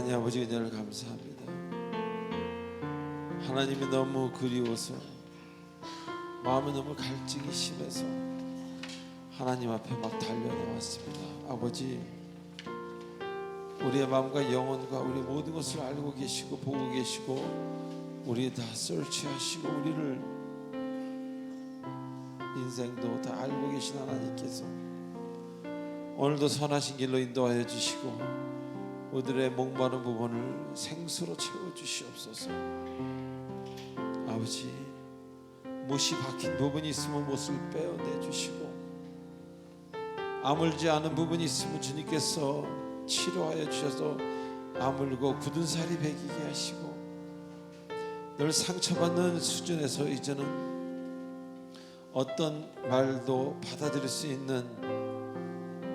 하나님 아버지 은혜를 감사합니다. 하나님이 너무 그리워서 마음이 너무 갈증이 심해서 하나님 앞에 막 달려나왔습니다. 아버지, 우리의 마음과 영혼과 우리 모든 것을 알고 계시고 보고 계시고 우리 다 설치하시고 우리를 인생도 다 알고 계신 하나님께서 오늘도 선하신 길로 인도하여 주시고 우리들의 목마른 부분을 생수로 채워주시옵소서. 아버지, 못이 박힌 부분이 있으면 못을 빼어내 주시고 아물지 않은 부분이 있으면 주님께서 치료하여 주셔서 아물고 굳은 살이 배기게 하시고 늘 상처받는 수준에서 이제는 어떤 말도 받아들일 수 있는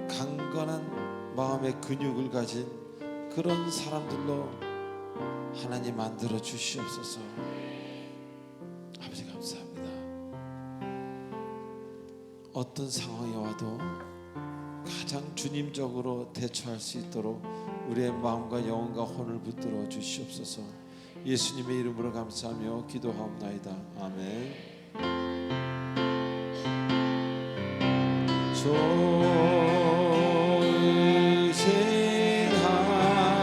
강건한 마음의 근육을 가진 그런 사람들로 하나님 만들어 주시옵소서. 아버지 감사합니다. 어떤 상황이 와도 가장 주님적으로 대처할 수 있도록 우리의 마음과 영혼과 혼을 붙들어 주시옵소서. 예수님의 이름으로 감사하며 기도하옵나이다. 아멘. 좋으신 하나님,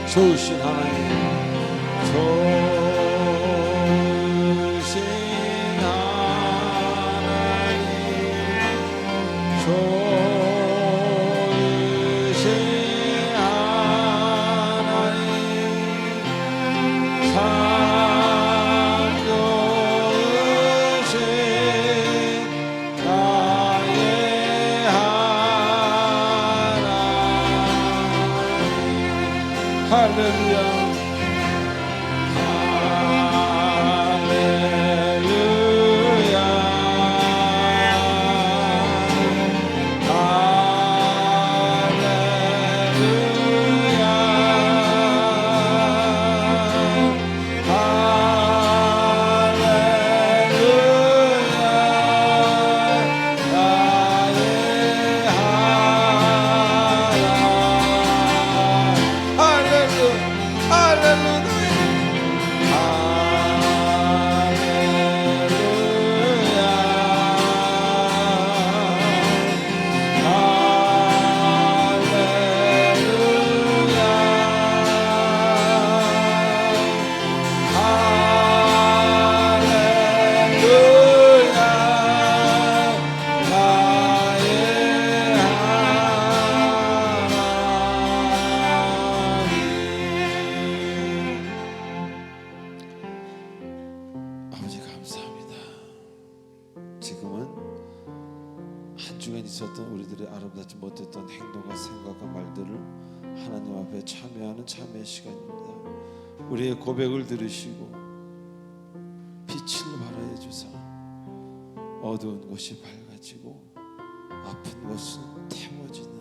좋으신 하나님, 좋으신 하나님, 참 좋으신 나의 하나님. 할렐루야. 있었던 우리들의 아름답지 못했던 행동과 생각과 말들을 하나님 앞에 참여하는 참회의 시간입니다. 우리의 고백을 들으시고 빛을 발하여 주사 어두운 곳이 밝아지고 아픈 곳은 태워지는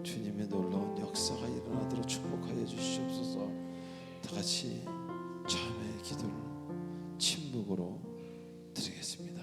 주님의 놀라운 역사가 일어나도록 축복하여 주시옵소서. 다 같이 참회의 기도를 침묵으로 드리겠습니다.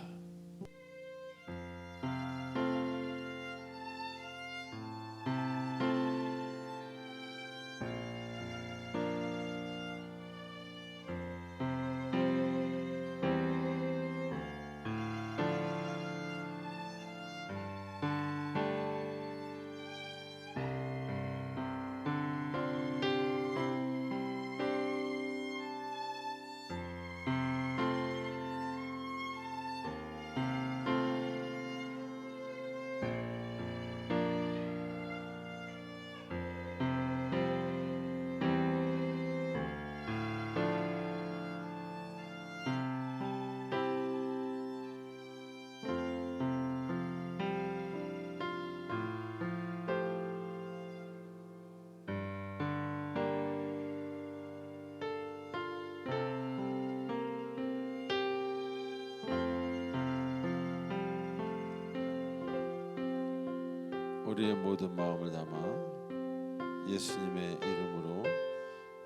우리의 모든 마음을 담아 예수님의 이름으로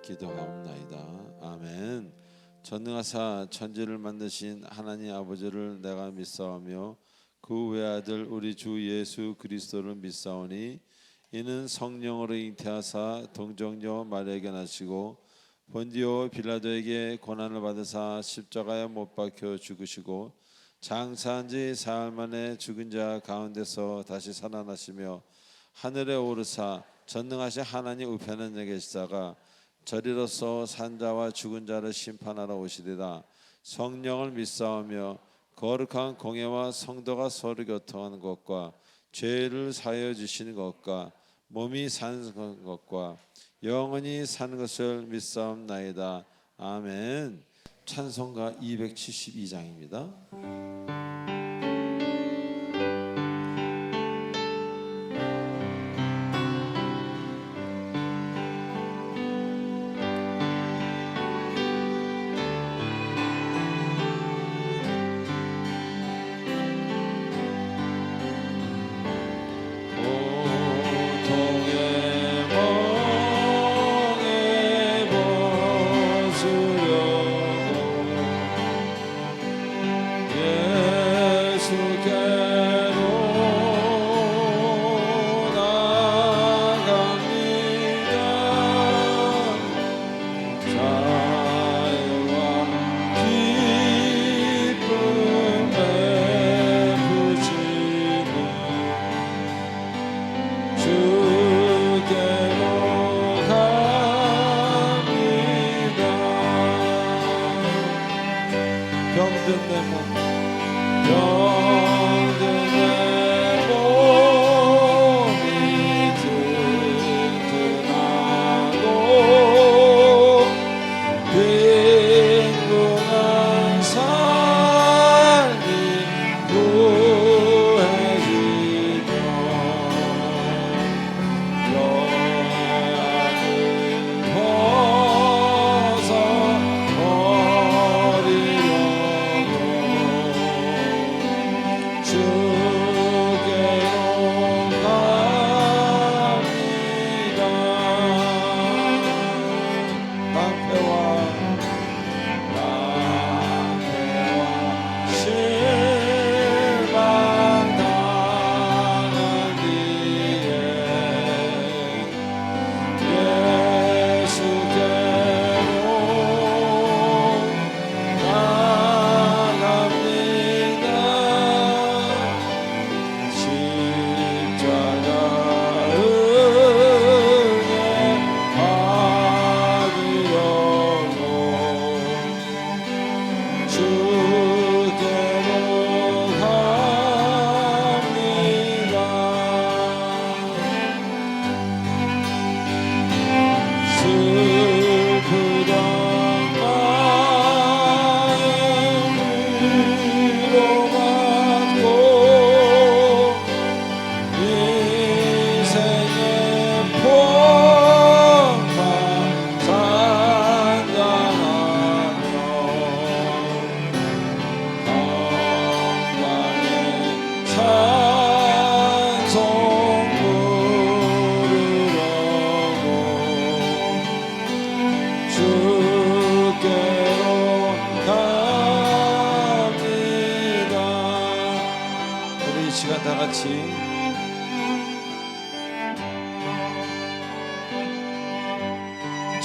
기도하옵나이다. 아멘. 전능하사 천지를 만드신 하나님 아버지를 내가 믿사오며 그 외아들 우리 주 예수 그리스도를 믿사오니 이는 성령으로 잉태하사 동정녀 마리아에게 나시고 본디오 빌라도에게 고난을 받으사 십자가에 못 박혀 죽으시고 장사한 지 사흘 만에 죽은 자 가운데서 다시 살아나시며 하늘에 오르사 전능하신 하나님 우편에 계시다가 저리로서 산자와 죽은 자를 심판하러 오시리라. 성령을 믿사오며 거룩한 공예와 성도가 서로 교통하는 것과 죄를 사하여 주시는 것과 몸이 사는 것과 영원히 사는 것을 믿사옵나이다. 아멘. 찬송가 272장입니다.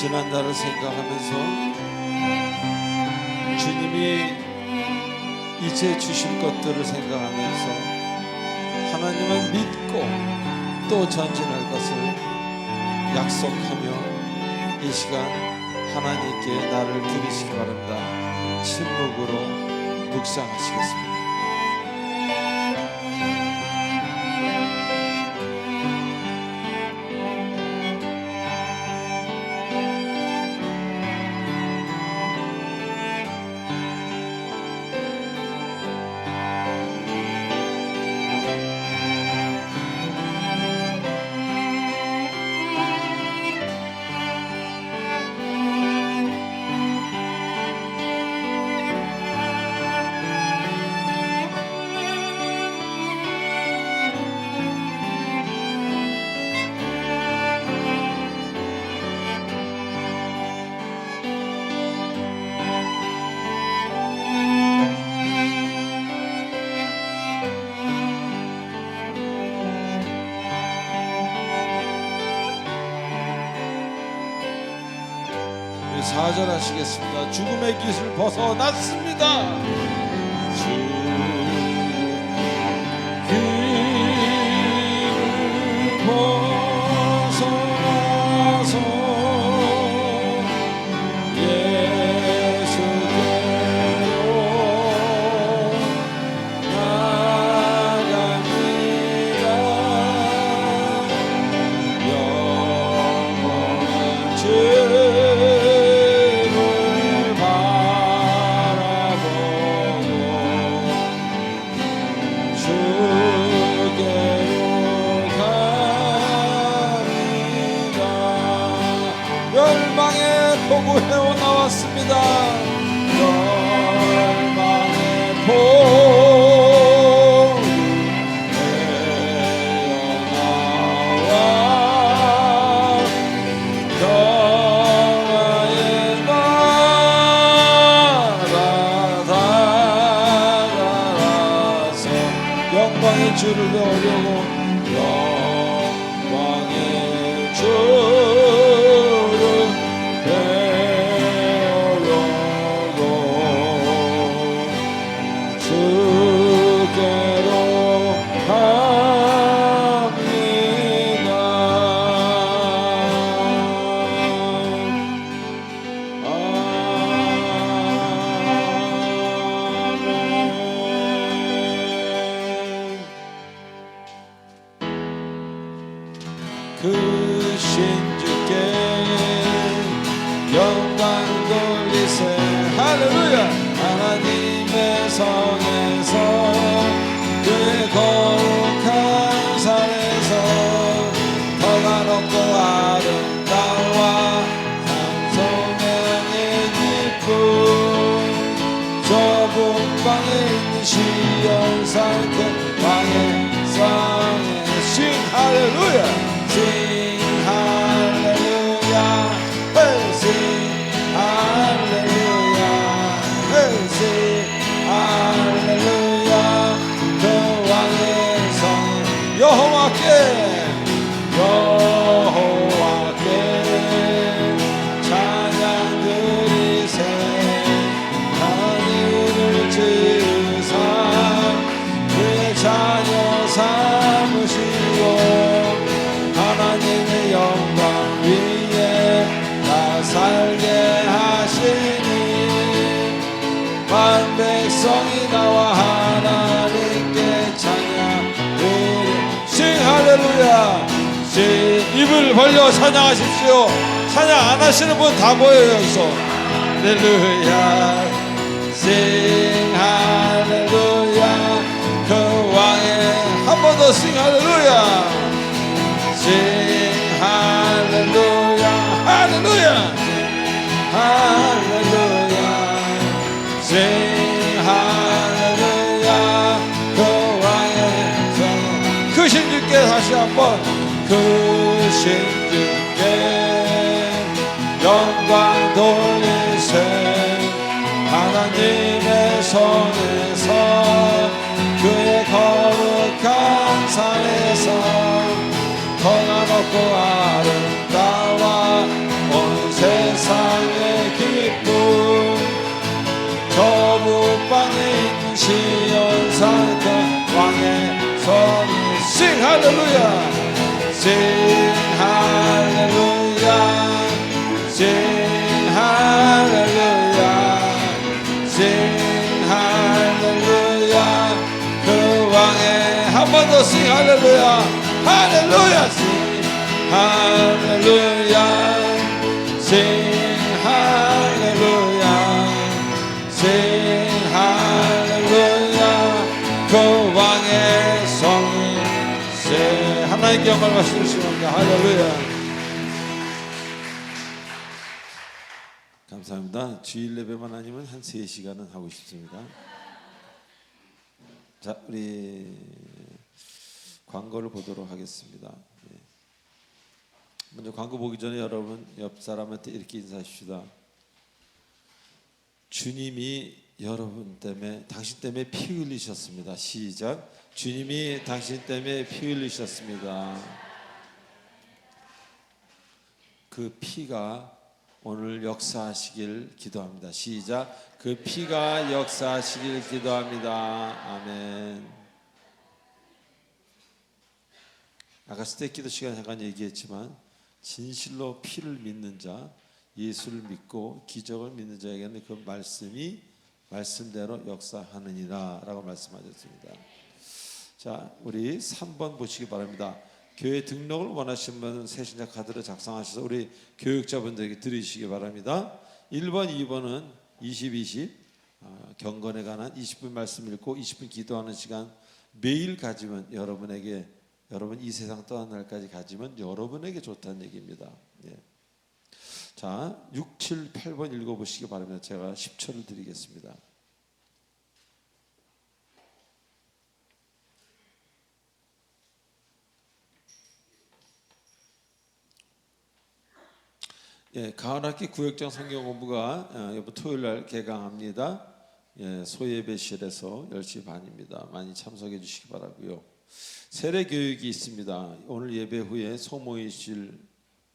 지난 날을 생각하면서 주님이 이제 주실 것들을 생각하면서 하나님을 믿고 또 전진할 것을 약속하며 이 시간 하나님께 나를 드리시기 바랍니다. 침묵으로 묵상하시겠습니다. 4절 하시겠습니다. 죽음의 깃을 벗어났습니다. 열방의 폭우 헤어 나왔습니다. 열방의 폭우 헤어 나와 평화의 나라 다가서 영광의 주를 배우려고 영광의 주를 배우려고 주께로 갑니다. 그 신주께 영광 돌리세. 할렐루야. 하나님의 성에서 그의 거룩한 산에서 터가 높고 아름다워 산소명의 기쁨 좁은 방에 있는 시온산 그 왕의 성에 신. 할렐루야. Sing hallelujah, sing hallelujah, sing hallelujah. 그 왕의 성 여호와께 찬양 드리세. 하늘을 지으사 그의 자녀 삼으시고 하나님의 영광 위에 나 살게 하시니 만 백성이 나와 하나님께 찬양 드리. 싱 할렐루야. 싱. 입을 벌려 찬양하십시오. 찬양 안 하시는 분 다 보여요 여기서. 할렐루야. 싱 할렐루야. 그 왕의 한 번 더 싱 할렐루야. Sing hallelujah, hallelujah, hallelujah. Sing hallelujah. 그 왕의 성 크신 주께 다시 한번 크신 주께 영광 돌리세. 하나님의 손에서 그의 거룩한 산에서 터가 높고 아름다워 온 세상의 기쁨 좁은 방에 있는 시온산 그 왕의 성이. 싱 할렐루야. 싱 할렐루야. 싱 할렐루야. 싱 할렐루야. 그 왕의 한 번 더 싱 할렐루야. 할렐루야. Sing hallelujah. Sing hallelujah. Sing hallelujah. 그 왕의 성이 세. 하나님께 영광을 받으시옵소서. 할렐루야. 감사합니다. 주일 예배만 아니면 한 3시간은 하고 싶습니다. 자, 우리 광고를 보도록 하겠습니다. 먼저 광고 보기 전에 여러분 옆 사람한테 이렇게 인사하십시다. 주님이 여러분 때문에 당신 때문에 피 흘리셨습니다. 시작. 주님이 당신 때문에 피 흘리셨습니다. 그 피가 오늘 역사하시길 기도합니다. 시작. 그 피가 역사하시길 기도합니다. 아멘. 아까 스테이키도 시간에 잠깐 얘기했지만 진실로 피를 믿는 자, 예수를 믿고 기적을 믿는 자에게는 그 말씀이 말씀대로 역사하느니라 라고 말씀하셨습니다. 자, 우리 3번 보시기 바랍니다. 교회 등록을 원하시는 분은 새신자 카드를 작성하셔서 우리 교육자분들에게 드리시기 바랍니다. 1번, 2번은 20, 경건에 관한 20분 말씀 읽고 20분 기도하는 시간 매일 가지면 여러분에게, 여러분 이 세상 떠난 날까지 가지면 여러분에게 좋다는 얘기입니다. 예. 자, 6, 7, 8번 읽어보시기 바랍니다. 제가 10초를 드리겠습니다. 예, 가을학기 구역장 성경 공부가 이번 토요일날 개강합니다. 예, 소예배실에서 10시 반입니다. 많이 참석해 주시기 바라고요. 세례 교육이 있습니다. 오늘 예배 후에 소모이실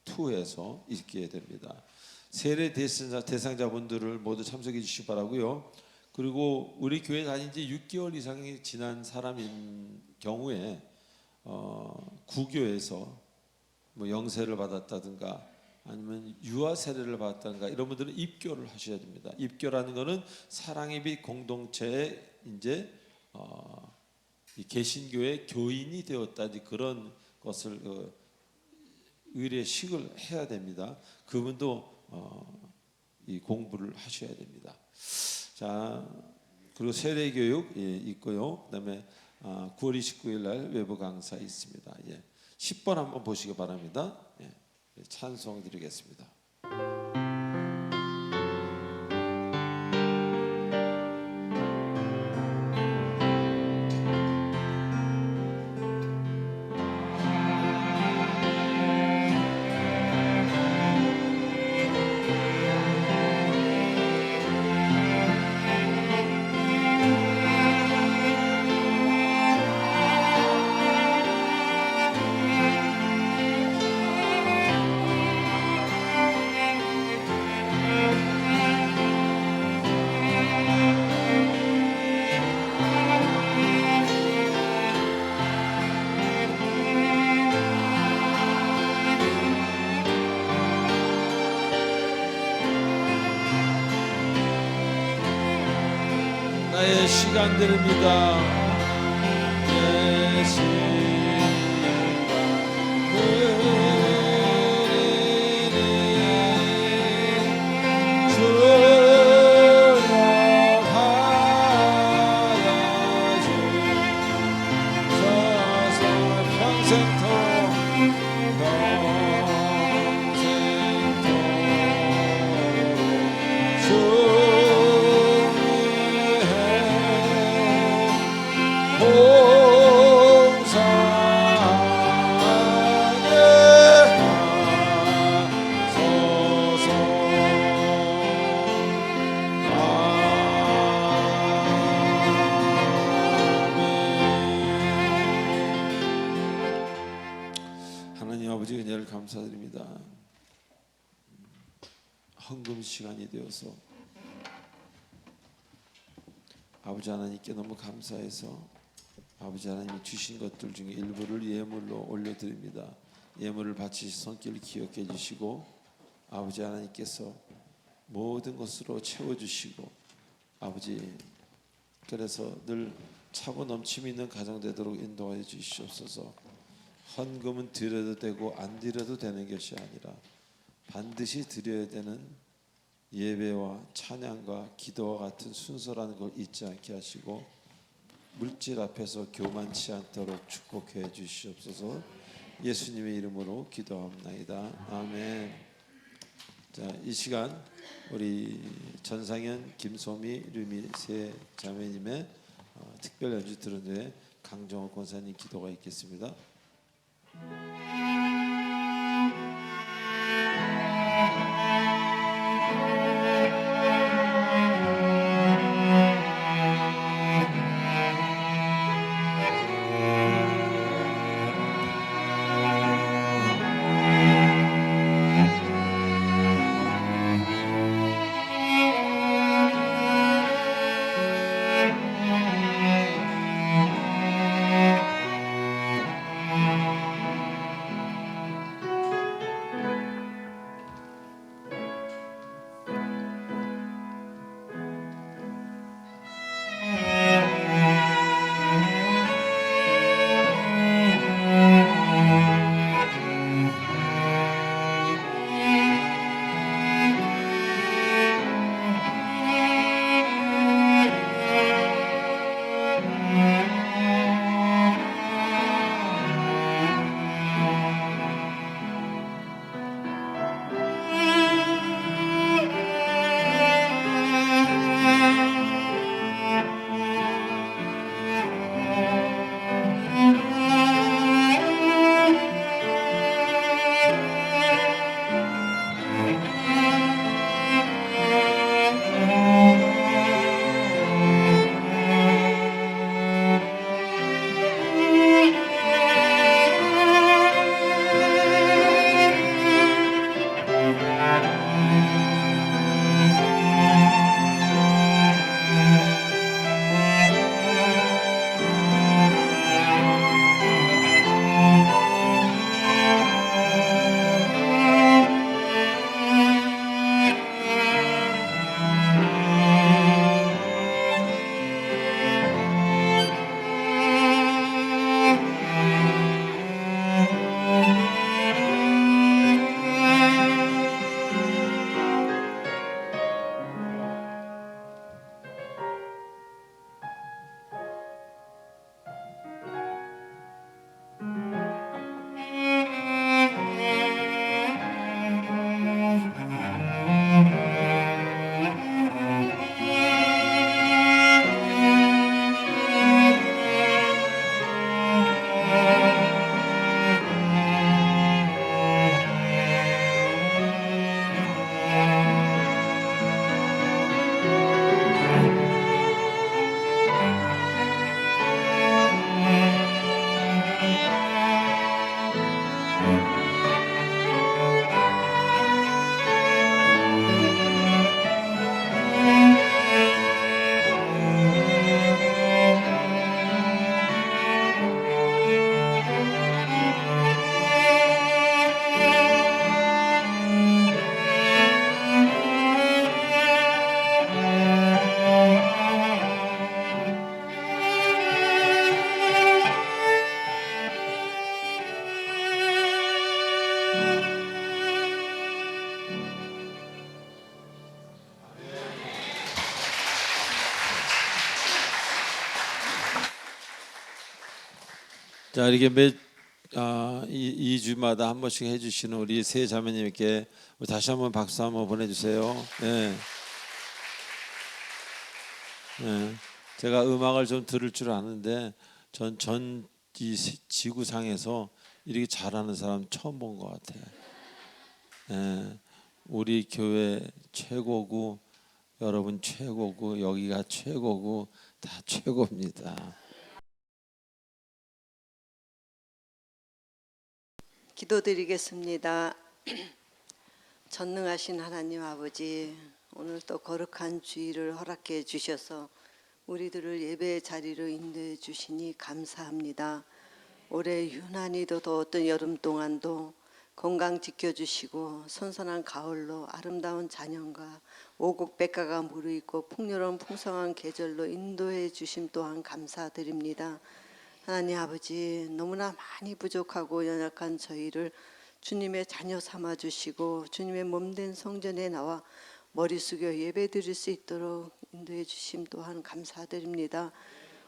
2에서 있게 됩니다. 세례 대상자분들을 모두 참석해 주시기 바라고요. 그리고 우리 교회 다닌 지 6개월 이상이 지난 사람인 경우에 구교에서 뭐 영세를 받았다든가 아니면 유아 세례를 받았다든가 이런 분들은 입교를 하셔야 됩니다. 입교라는 것은 사랑의 빛 공동체에 이제 이 개신교의 교인이 되었다지 그런 것을 의례식을 해야 됩니다. 그분도 이 공부를 하셔야 됩니다. 자, 그리고 세례 교육 있고요. 그다음에 9월 29일 날 외부 강사 있습니다. 10번 한번 보시기 바랍니다. 찬송 드리겠습니다. 나의 시간들입니다. 내 시간들이 주역하여 주셔서 평생토록 하나님 아버지 은혜를 감사드립니다. 헌금 시간이 되어서 아버지 하나님께 너무 감사해서 아버지 하나님이 주신 것들 중에 일부를 예물로 올려드립니다. 예물을 바치신 손길을 기억해 주시고 아버지 하나님께서 모든 것으로 채워주시고 아버지 그래서 늘 차고 넘침이 있는 가정 되도록 인도하여 주시옵소서. 헌금은 드려도 되고 안 드려도 되는 것이 아니라 반드시 드려야 되는 예배와 찬양과 기도와 같은 순서라는 걸 잊지 않게 하시고 물질 앞에서 교만치 않도록 축복해 주시옵소서. 예수님의 이름으로 기도합나이다. 아멘. 자, 이 시간 우리 전상현, 김소미, 류미 세 자매님의 특별 연주 들은 후에 강정호 권사님 기도가 있겠습니다. 자, 이렇게 이 주마다 한 번씩 해주시는 우리 세 자매님께 다시 한번 박수 한번 보내주세요. 네. 네. 제가 음악을 좀 들을 줄 아는데 전 이 지구상에서 이렇게 잘하는 사람 처음 본 것 같아요. 네. 우리 교회 최고고 여러분 최고고 여기가 최고고 다 최고입니다. 기도드리겠습니다. 전능하신 하나님 아버지, 오늘 또 거룩한 주일을 허락해 주셔서 우리들을 예배의 자리로 인도해 주시니 감사합니다. 올해 유난히도 더웠던 여름 동안도 건강 지켜주시고 선선한 가을로 아름다운 자연과 오곡백과가 무르익고 풍요로운 풍성한 계절로 인도해 주심 또한 감사드립니다. 하나님 아버지, 너무나 많이 부족하고 연약한 저희를 주님의 자녀 삼아 주시고 주님의 몸된 성전에 나와 머리 숙여 예배 드릴 수 있도록 인도해 주심 또한 감사드립니다.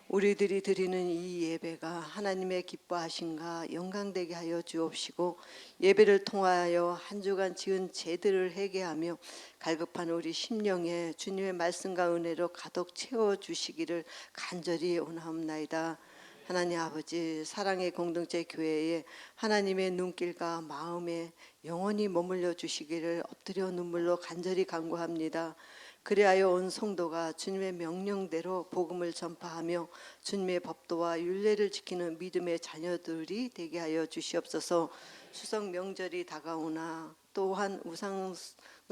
우리들이 드리는 이 예배가 하나님의 기뻐하심과 영광되게 하여 주옵시고 예배를 통하여 한 주간 지은 죄들을 회개하며 갈급한 우리 심령에 주님의 말씀과 은혜로 가득 채워주시기를 간절히 원하옵나이다. 하나님 아버지, 사랑의 공동체 교회에 하나님의 눈길과 마음에 영원히 머물러 주시기를 엎드려 눈물로 간절히 간구합니다. 그리하여 온 성도가 주님의 명령대로 복음을 전파하며 주님의 법도와 율례를 지키는 믿음의 자녀들이 되게 하여 주시옵소서. 추석 명절이 다가오나 또한 우상을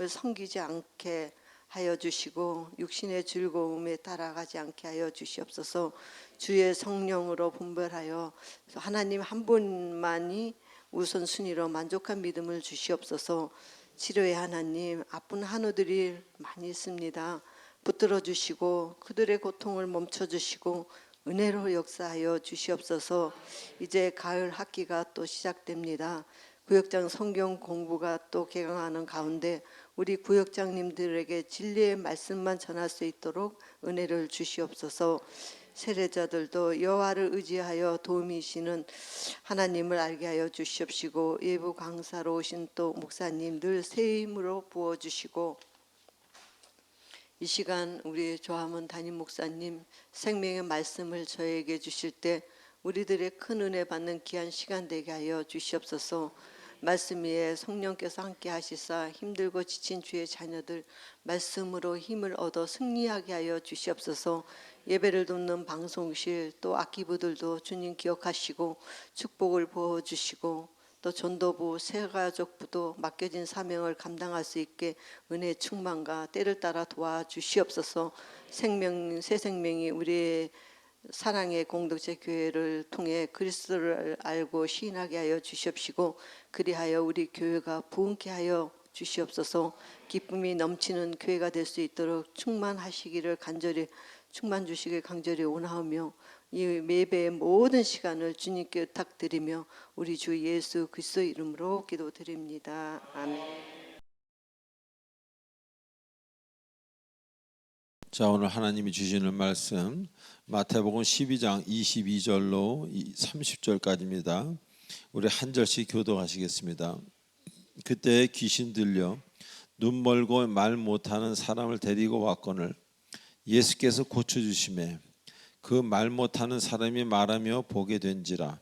섬기지 않게 하여 주시고 육신의 즐거움에 따라가지 않게 하여 주시옵소서. 주의 성령으로 분별하여 하나님 한 분만이 우선순위로 만족한 믿음을 주시옵소서. 치료의 하나님, 아픈 한우들이 많이 있습니다. 붙들어 주시고 그들의 고통을 멈춰 주시고 은혜로 역사하여 주시옵소서. 이제 가을 학기가 또 시작됩니다. 구역장 성경 공부가 또 개강하는 가운데 우리 구역장님들에게 진리의 말씀만 전할 수 있도록 은혜를 주시옵소서. 세례자들도 여호와를 의지하여 도우미시는 하나님을 알게 하여 주시옵시고 예부 강사로 오신 또 목사님 늘 새 힘으로 부어주시고 이 시간 우리 조함은 담임 목사님 생명의 말씀을 저에게 주실 때 우리들의 큰 은혜 받는 귀한 시간 되게 하여 주시옵소서. 말씀 위에 성령께서 함께 하시사 힘들고 지친 주의 자녀들 말씀으로 힘을 얻어 승리하게 하여 주시옵소서. 예배를 돕는 방송실 또 악기부들도 주님 기억하시고 축복을 부어주시고 또 전도부 새가족부도 맡겨진 사명을 감당할 수 있게 은혜 충만과 때를 따라 도와주시옵소서. 새 생명이 우리의 사랑의 공동체 교회를 통해 그리스도를 알고 시인하게 하여 주시옵시고 그리하여 우리 교회가 부흥케 하여 주시옵소서. 기쁨이 넘치는 교회가 될 수 있도록 충만하시기를 간절히 충만 주시길 간절히 원하오며 이 예배의 모든 시간을 주님께 부탁드리며 우리 주 예수 그리스도 이름으로 기도드립니다. 아멘. 자, 오늘 하나님이 주시는 말씀 마태복음 12장 22절로 30절까지입니다. 우리 한 절씩 교독하시겠습니다. 그때 귀신 들려 눈 멀고 말 못하는 사람을 데리고 왔거늘 예수께서 고쳐주시매 그 말 못하는 사람이 말하며 보게 된지라.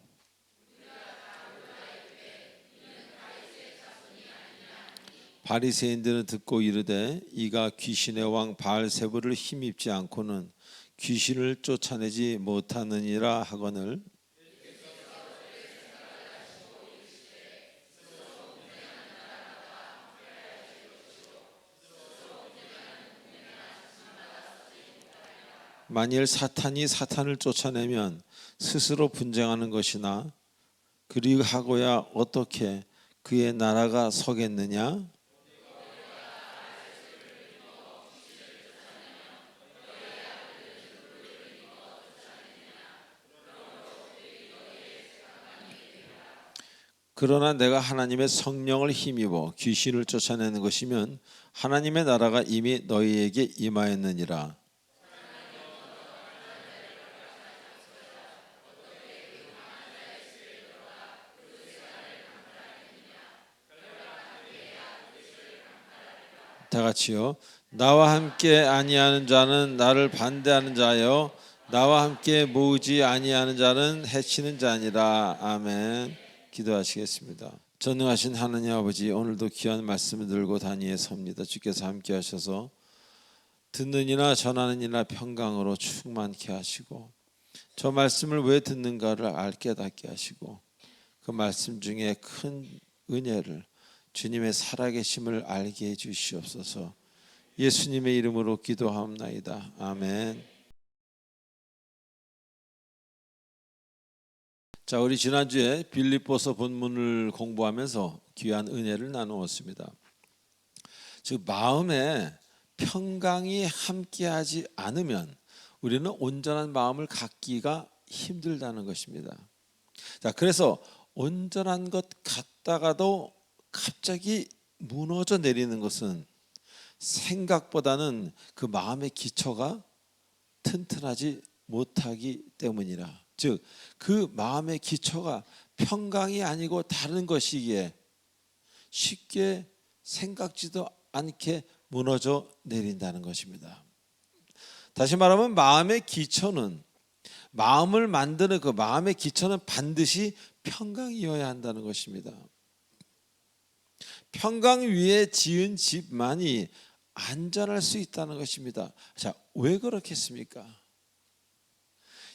바리새인들은 듣고 이르되 이가 귀신의 왕 바알세불을 힘입지 않고는 귀신을 쫓아내지 못하느니라 하거늘 만일 사탄이 사탄을 쫓아내면 스스로 분쟁하는 것이나 그리하고야 어떻게 그의 나라가 서겠느냐? 그러나 내가 하나님의 성령을 힘입어 귀신을 쫓아내는 것이면 하나님의 나라가 이미 너희에게 임하였느니라. 다 같이요. 나와 함께 아니하는 자는 나를 반대하는 자요, 나와 함께 모으지 아니하는 자는 해치는 자니라. 아멘. 기도하시겠습니다. 전능하신 하나님 아버지, 오늘도 귀한 말씀을 들고 단위에 섭니다. 주께서 함께 하셔서 듣는 이나 전하는 이나 평강으로 충만케 하시고, 저 말씀을 왜 듣는가를 알게 닫게 하시고, 그 말씀 중에 큰 은혜를, 주님의 살아계심을 알게 해 주시옵소서. 예수님의 이름으로 기도하옵나이다. 아멘. 자, 우리 지난주에 빌립보서 본문을 공부하면서 귀한 은혜를 나누었습니다. 즉, 마음에 평강이 함께하지 않으면 우리는 온전한 마음을 갖기가 힘들다는 것입니다. 자, 그래서 온전한 것 같다가도 갑자기 무너져 내리는 것은 생각보다는 그 마음의 기초가 튼튼하지 못하기 때문이라. 즉, 그 마음의 기초가 평강이 아니고 다른 것이기에 쉽게 생각지도 않게 무너져 내린다는 것입니다. 다시 말하면 마음의 기초는, 마음을 만드는 그 마음의 기초는 반드시 평강이어야 한다는 것입니다. 평강 위에 지은 집만이 안전할 수 있다는 것입니다. 자, 왜 그렇겠습니까?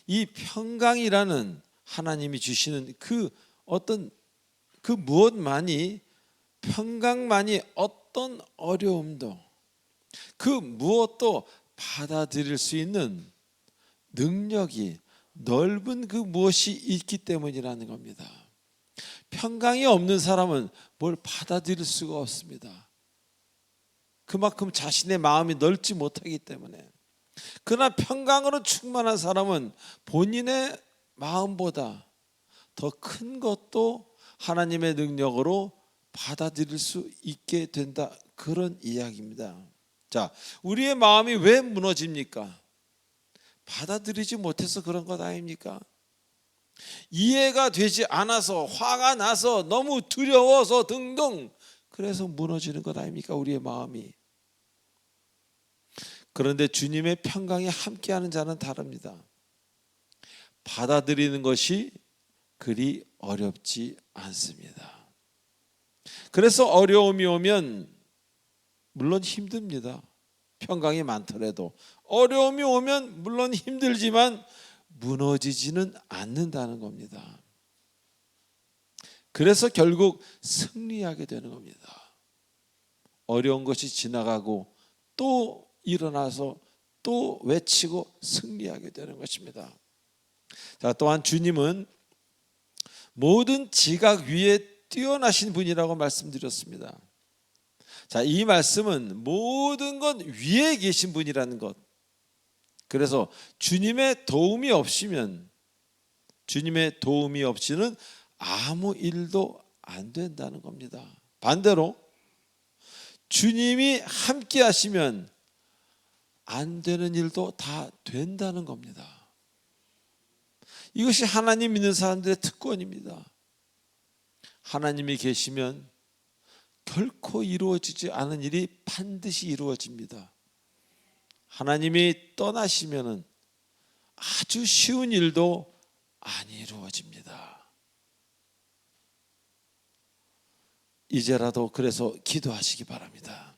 이 평강이라는 하나님이 주시는 그 어떤 그 무엇만이, 평강만이 어떤 어려움도, 그 무엇도 받아들일 수 있는 능력이, 넓은 그 무엇이 있기 때문이라는 겁니다. 평강이 없는 사람은 뭘 받아들일 수가 없습니다. 그만큼 자신의 마음이 넓지 못하기 때문에. 그러나 평강으로 충만한 사람은 본인의 마음보다 더 큰 것도 하나님의 능력으로 받아들일 수 있게 된다, 그런 이야기입니다. 자, 우리의 마음이 왜 무너집니까? 받아들이지 못해서 그런 것 아닙니까? 이해가 되지 않아서, 화가 나서, 너무 두려워서 등등, 그래서 무너지는 것 아닙니까? 우리의 마음이. 그런데 주님의 평강이 함께하는 자는 다릅니다. 받아들이는 것이 그리 어렵지 않습니다. 그래서 어려움이 오면 물론 힘듭니다. 평강이 많더라도 어려움이 오면 물론 힘들지만 무너지지는 않는다는 겁니다. 그래서 결국 승리하게 되는 겁니다. 어려운 것이 지나가고 또 일어나서 또 외치고 승리하게 되는 것입니다. 자, 또한 주님은 모든 지각 위에 뛰어나신 분이라고 말씀드렸습니다. 자, 이 말씀은 모든 것 위에 계신 분이라는 것. 그래서 주님의 도움이 없이는, 주님의 도움이 없이는 아무 일도 안 된다는 겁니다. 반대로 주님이 함께 하시면 안 되는 일도 다 된다는 겁니다. 이것이 하나님 믿는 사람들의 특권입니다. 하나님이 계시면 결코 이루어지지 않은 일이 반드시 이루어집니다. 하나님이 떠나시면 아주 쉬운 일도 안 이루어집니다. 이제라도 그래서 기도하시기 바랍니다.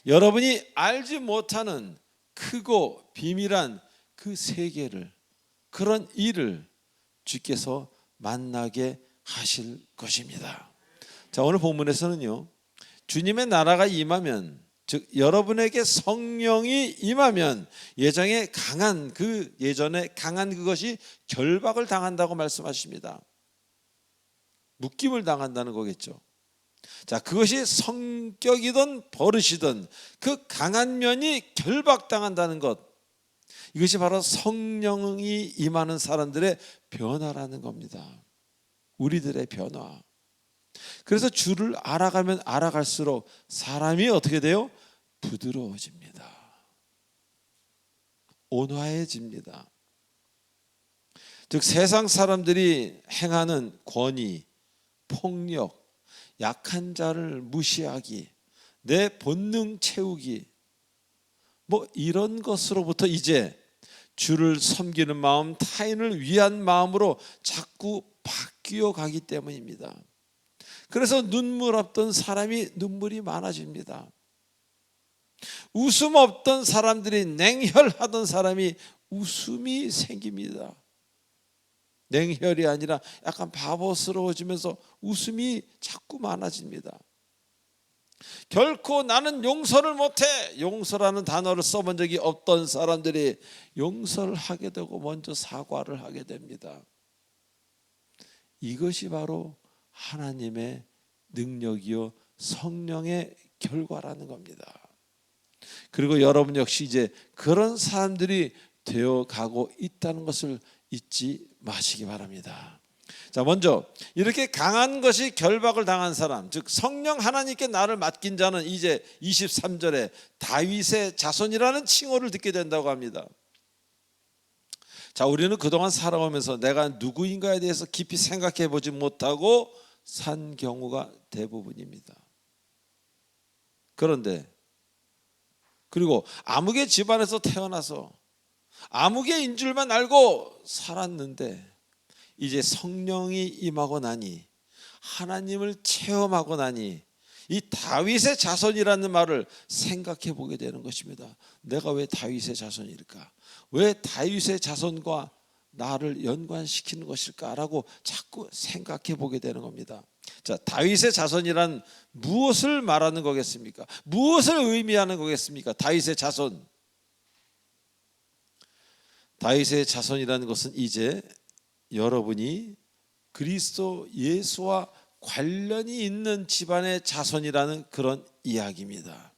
여러분이 알지 못하는 크고 비밀한 그 세계를, 그런 일을 주께서 만나게 하실 것입니다. 자, 오늘 본문에서는요, 주님의 나라가 임하면, 즉 여러분에게 성령이 임하면 예전에 강한 그것이 결박을 당한다고 말씀하십니다. 묶임을 당한다는 거겠죠. 자, 그것이 성격이든 버릇이든 그 강한 면이 결박당한다는 것, 이것이 바로 성령이 임하는 사람들의 변화라는 겁니다. 우리들의 변화. 그래서 주를 알아가면 알아갈수록 사람이 어떻게 돼요? 부드러워집니다. 온화해집니다. 즉 세상 사람들이 행하는 권위, 폭력, 약한 자를 무시하기, 내 본능 채우기, 뭐 이런 것으로부터 이제 주를 섬기는 마음, 타인을 위한 마음으로 자꾸 바뀌어 가기 때문입니다. 그래서 눈물 없던 사람이 눈물이 많아집니다. 웃음 없던 사람들이, 냉혈하던 사람이 웃음이 생깁니다. 냉혈이 아니라 약간 바보스러워지면서 웃음이 자꾸 많아집니다. 결코 나는 용서를 못해, 용서라는 단어를 써본 적이 없던 사람들이 용서를 하게 되고 먼저 사과를 하게 됩니다. 이것이 바로 하나님의 능력이요 성령의 결과라는 겁니다. 그리고 여러분 역시 이제 그런 사람들이 되어가고 있다는 것을 잊지 마시기 바랍니다. 자, 먼저 이렇게 강한 것이 결박을 당한 사람, 즉 성령 하나님께 나를 맡긴 자는 이제 23절에 다윗의 자손이라는 칭호를 듣게 된다고 합니다. 자, 우리는 그동안 살아오면서 내가 누구인가에 대해서 깊이 생각해 보지 못하고 산 경우가 대부분입니다. 그런데 그리고 아무개 집안에서 태어나서 아무개인 줄만 알고 살았는데 이제 성령이 임하고 나니, 하나님을 체험하고 나니 이 다윗의 자손이라는 말을 생각해 보게 되는 것입니다. 내가 왜 다윗의 자손일까? 왜 다윗의 자손과 나를 연관시키는 것일까라고 자꾸 생각해 보게 되는 겁니다. 자, 다윗의 자손이란 무엇을 말하는 거겠습니까? 무엇을 의미하는 거겠습니까? 다윗의 자손. 다윗의 자손이라는 것은 이제 여러분이 그리스도 예수와 관련이 있는 집안의 자손이라는 그런 이야기입니다.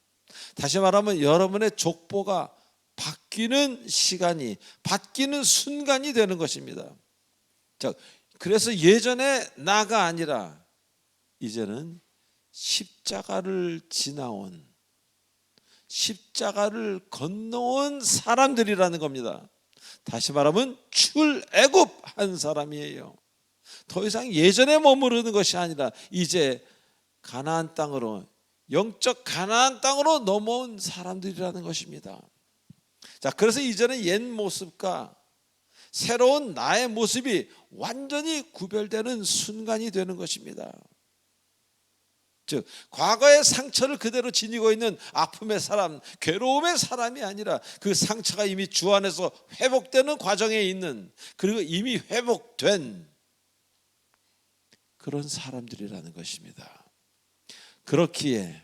다시 말하면 여러분의 족보가 바뀌는 시간이, 바뀌는 순간이 되는 것입니다. 자, 그래서 예전에 나가 아니라 이제는 십자가를 지나온, 십자가를 건너온 사람들이라는 겁니다. 다시 말하면 출애굽한 사람이에요. 더 이상 예전에 머무르는 것이 아니라 이제 가나안 땅으로, 영적 가나안 땅으로 넘어온 사람들이라는 것입니다. 자, 그래서 이제는 옛 모습과 새로운 나의 모습이 완전히 구별되는 순간이 되는 것입니다. 즉 과거의 상처를 그대로 지니고 있는 아픔의 사람, 괴로움의 사람이 아니라 그 상처가 이미 주 안에서 회복되는 과정에 있는, 그리고 이미 회복된 그런 사람들이라는 것입니다. 그렇기에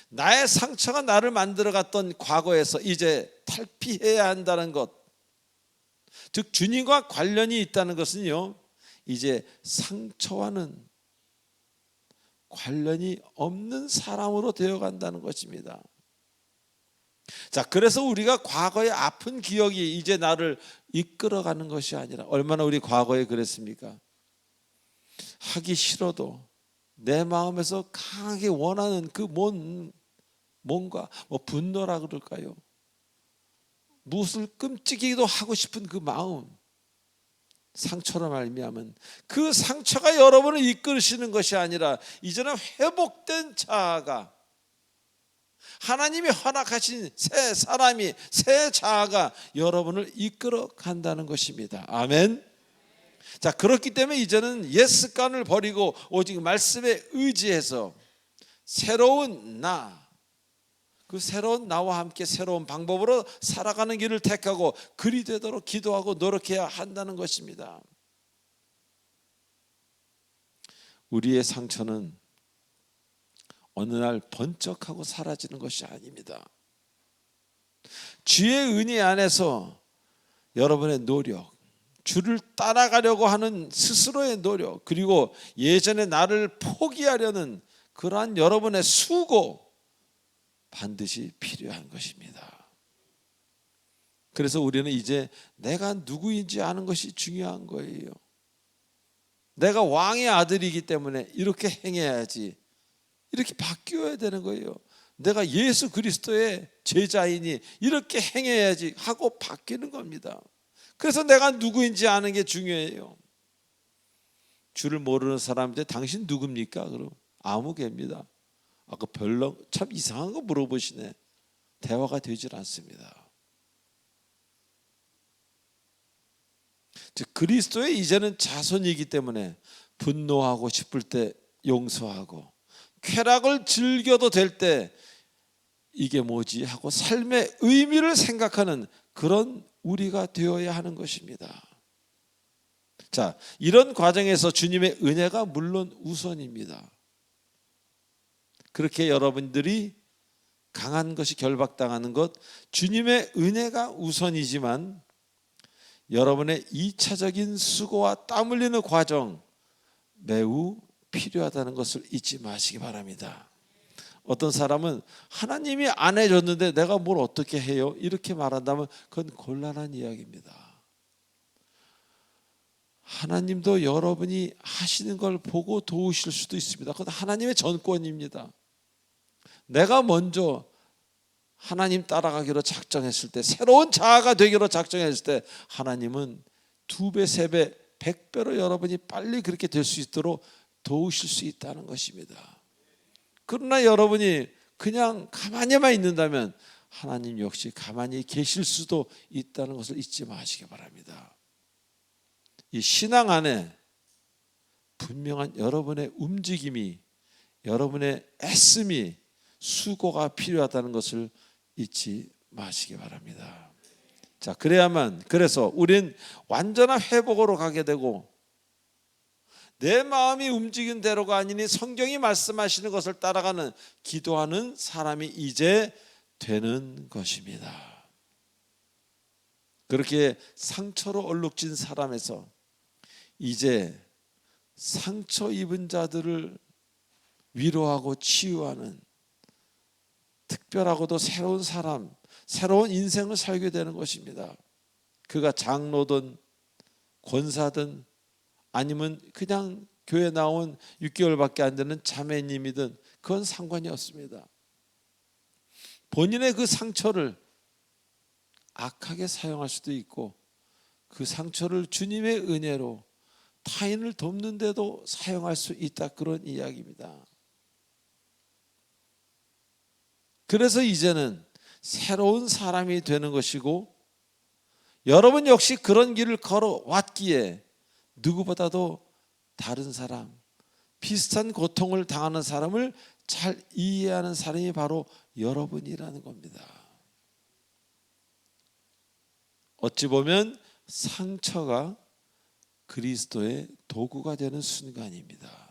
나의 상처가 나를 만들어갔던 과거에서 이제 탈피해야 한다는 것, 즉 주님과 관련이 있다는 것은요, 이제 상처와는 관련이 없는 사람으로 되어간다는 것입니다. 자, 그래서 우리가 과거의 아픈 기억이 이제 나를 이끌어가는 것이 아니라, 얼마나 우리 과거에 그랬습니까? 하기 싫어도 내 마음에서 강하게 원하는 그 뭔가 분노라 그럴까요? 무엇을 끔찍이기도 하고 싶은 그 마음, 상처로 말미암은 그 상처가 여러분을 이끌으시는 것이 아니라 이제는 회복된 자아가, 하나님이 허락하신 새 사람이, 새 자아가 여러분을 이끌어 간다는 것입니다. 아멘. 자, 그렇기 때문에 이제는 옛 습관을 버리고 오직 말씀에 의지해서 새로운 나, 그 새로운 나와 함께 새로운 방법으로 살아가는 길을 택하고 그리 되도록 기도하고 노력해야 한다는 것입니다. 우리의 상처는 어느 날 번쩍하고 사라지는 것이 아닙니다. 주의 은혜 안에서 여러분의 노력, 주를 따라가려고 하는 스스로의 노력, 그리고 예전의 나를 포기하려는 그러한 여러분의 수고, 반드시 필요한 것입니다. 그래서 우리는 이제 내가 누구인지 아는 것이 중요한 거예요. 내가 왕의 아들이기 때문에 이렇게 행해야지, 이렇게 바뀌어야 되는 거예요. 내가 예수 그리스도의 제자이니 이렇게 행해야지 하고 바뀌는 겁니다. 그래서 내가 누구인지 아는 게 중요해요. 주를 모르는 사람한테 당신 누굽니까? 그럼 아무개입니다. 아까 별로 참 이상한 거 물어보시네. 대화가 되질 않습니다. 즉 그리스도의 이제는 자손이기 때문에 분노하고 싶을 때 용서하고, 쾌락을 즐겨도 될 때 이게 뭐지 하고 삶의 의미를 생각하는 그런 우리가 되어야 하는 것입니다. 자, 이런 과정에서 주님의 은혜가 물론 우선입니다. 그렇게 여러분들이 강한 것이 결박당하는 것, 주님의 은혜가 우선이지만 여러분의 2차적인 수고와 땀 흘리는 과정 매우 필요하다는 것을 잊지 마시기 바랍니다. 어떤 사람은 하나님이 안 해줬는데 내가 뭘 어떻게 해요? 이렇게 말한다면 그건 곤란한 이야기입니다. 하나님도 여러분이 하시는 걸 보고 도우실 수도 있습니다. 그건 하나님의 전권입니다. 내가 먼저 하나님 따라가기로 작정했을 때, 새로운 자아가 되기로 작정했을 때 하나님은 2배, 3배, 100배로 여러분이 빨리 그렇게 될 수 있도록 도우실 수 있다는 것입니다. 그러나 여러분이 그냥 가만히만 있는다면 하나님 역시 가만히 계실 수도 있다는 것을 잊지 마시기 바랍니다. 이 신앙 안에 분명한 여러분의 움직임이, 여러분의 애씀이, 수고가 필요하다는 것을 잊지 마시기 바랍니다. 자, 그래서 우린 완전한 회복으로 가게 되고, 내 마음이 움직인 대로가 아니니 성경이 말씀하시는 것을 따라가는 기도하는 사람이 이제 되는 것입니다. 그렇게 상처로 얼룩진 사람에서 이제 상처 입은 자들을 위로하고 치유하는 특별하고도 새로운 사람, 새로운 인생을 살게 되는 것입니다. 그가 장로든 권사든 아니면 그냥 교회 나온 6개월밖에 안 되는 자매님이든 그건 상관이 없습니다. 본인의 그 상처를 악하게 사용할 수도 있고, 그 상처를 주님의 은혜로 타인을 돕는 데도 사용할 수 있다, 그런 이야기입니다. 그래서 이제는 새로운 사람이 되는 것이고, 여러분 역시 그런 길을 걸어왔기에 누구보다도 다른 사람, 비슷한 고통을 당하는 사람을 잘 이해하는 사람이 바로 여러분이라는 겁니다. 어찌 보면 상처가 그리스도의 도구가 되는 순간입니다.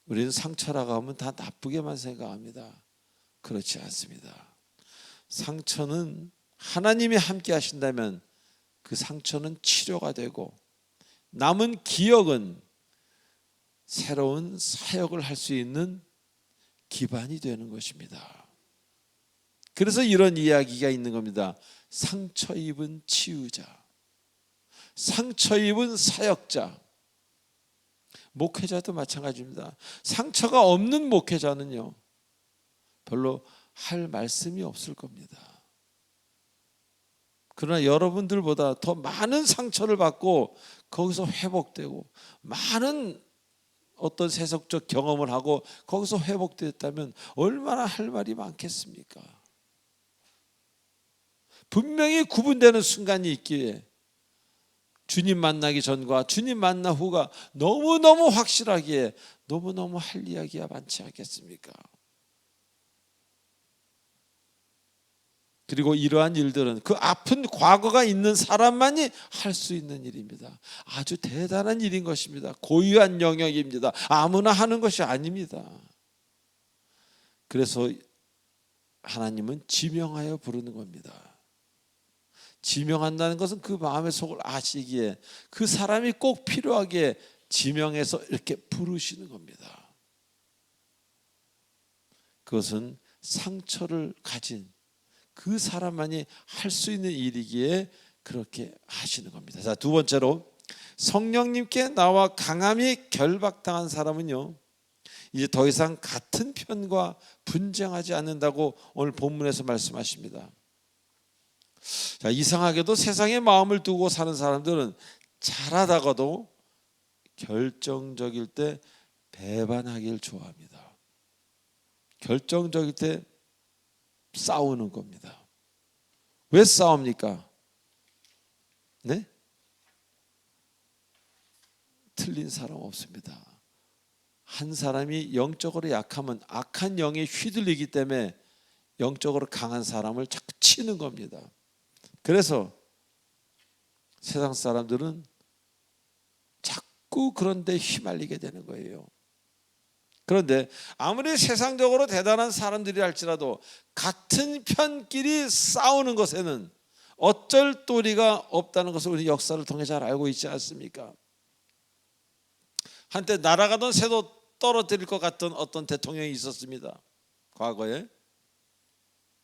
우리는 상처라고 하면 다 나쁘게만 생각합니다. 그렇지 않습니다. 상처는 하나님이 함께 하신다면 그 상처는 치료가 되고, 남은 기억은 새로운 사역을 할 수 있는 기반이 되는 것입니다. 그래서 이런 이야기가 있는 겁니다. 상처 입은 치유자, 상처 입은 사역자. 목회자도 마찬가지입니다. 상처가 없는 목회자는요, 별로 할 말씀이 없을 겁니다. 그러나 여러분들보다 더 많은 상처를 받고 거기서 회복되고, 많은 어떤 세속적 경험을 하고 거기서 회복됐다면 얼마나 할 말이 많겠습니까? 분명히 구분되는 순간이 있기에 주님 만나기 전과 주님 만나 후가 너무너무 확실하기에 너무너무 할 이야기가 많지 않겠습니까? 그리고 이러한 일들은 그 아픈 과거가 있는 사람만이 할 수 있는 일입니다. 아주 대단한 일인 것입니다. 고유한 영역입니다. 아무나 하는 것이 아닙니다. 그래서 하나님은 지명하여 부르는 겁니다. 지명한다는 것은 그 마음의 속을 아시기에, 그 사람이 꼭 필요하기에 지명해서 이렇게 부르시는 겁니다. 그것은 상처를 가진 그 사람만이 할 수 있는 일이기에 그렇게 하시는 겁니다. 자, 두 번째로, 성령님께 나와 강함이 결박당한 사람은요, 이제 더 이상 같은 편과 분쟁하지 않는다고 오늘 본문에서 말씀하십니다. 자, 이상하게도 세상에 마음을 두고 사는 사람들은 잘하다가도 결정적일 때 배반하기를 좋아합니다. 결정적일 때 싸우는 겁니다. 왜 싸웁니까? 네? 틀린 사람 없습니다. 한 사람이 영적으로 약하면 악한 영에 휘둘리기 때문에 영적으로 강한 사람을 자꾸 치는 겁니다. 그래서 세상 사람들은 자꾸 그런 데 휘말리게 되는 거예요. 그런데 아무리 세상적으로 대단한 사람들이 할지라도 같은 편끼리 싸우는 것에는 어쩔 도리가 없다는 것을 우리 역사를 통해 잘 알고 있지 않습니까? 한때 날아가던 새도 떨어뜨릴 것 같던 어떤 대통령이 있었습니다. 과거에.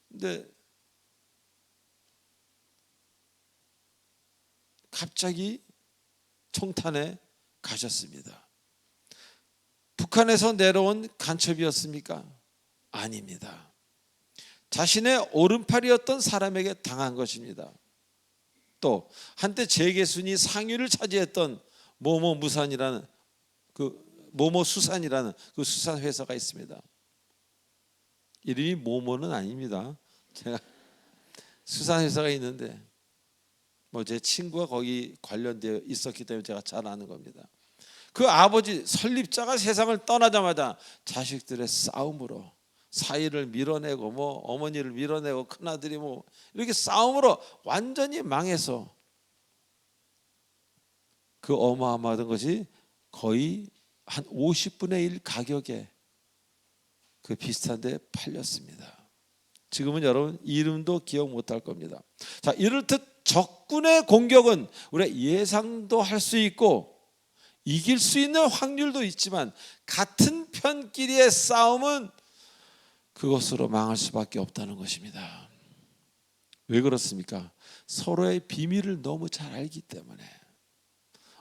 근데 갑자기 총탄에 가셨습니다. 북한에서 내려온 간첩이었습니까? 아닙니다. 자신의 오른팔이었던 사람에게 당한 것입니다. 또 한때 재계순위 상위를 차지했던 모모무산이라는 모모수산이라는 그 수산 회사가 있습니다. 이름이 모모는 아닙니다. 제가 수산 회사가 있는데 제 친구가 거기 관련되어 있었기 때문에 제가 잘 아는 겁니다. 그 아버지 설립자가 세상을 떠나자마자 자식들의 싸움으로 사위를 밀어내고 어머니를 밀어내고 큰아들이 이렇게 싸움으로 완전히 망해서 그 어마어마하던 것이 거의 한 50분의 1 가격에 그 비슷한데 팔렸습니다. 지금은 여러분 이름도 기억 못할 겁니다. 자, 이렇듯 적군의 공격은 우리가 예상도 할 수 있고 이길 수 있는 확률도 있지만 같은 편끼리의 싸움은 그것으로 망할 수밖에 없다는 것입니다. 왜 그렇습니까? 서로의 비밀을 너무 잘 알기 때문에,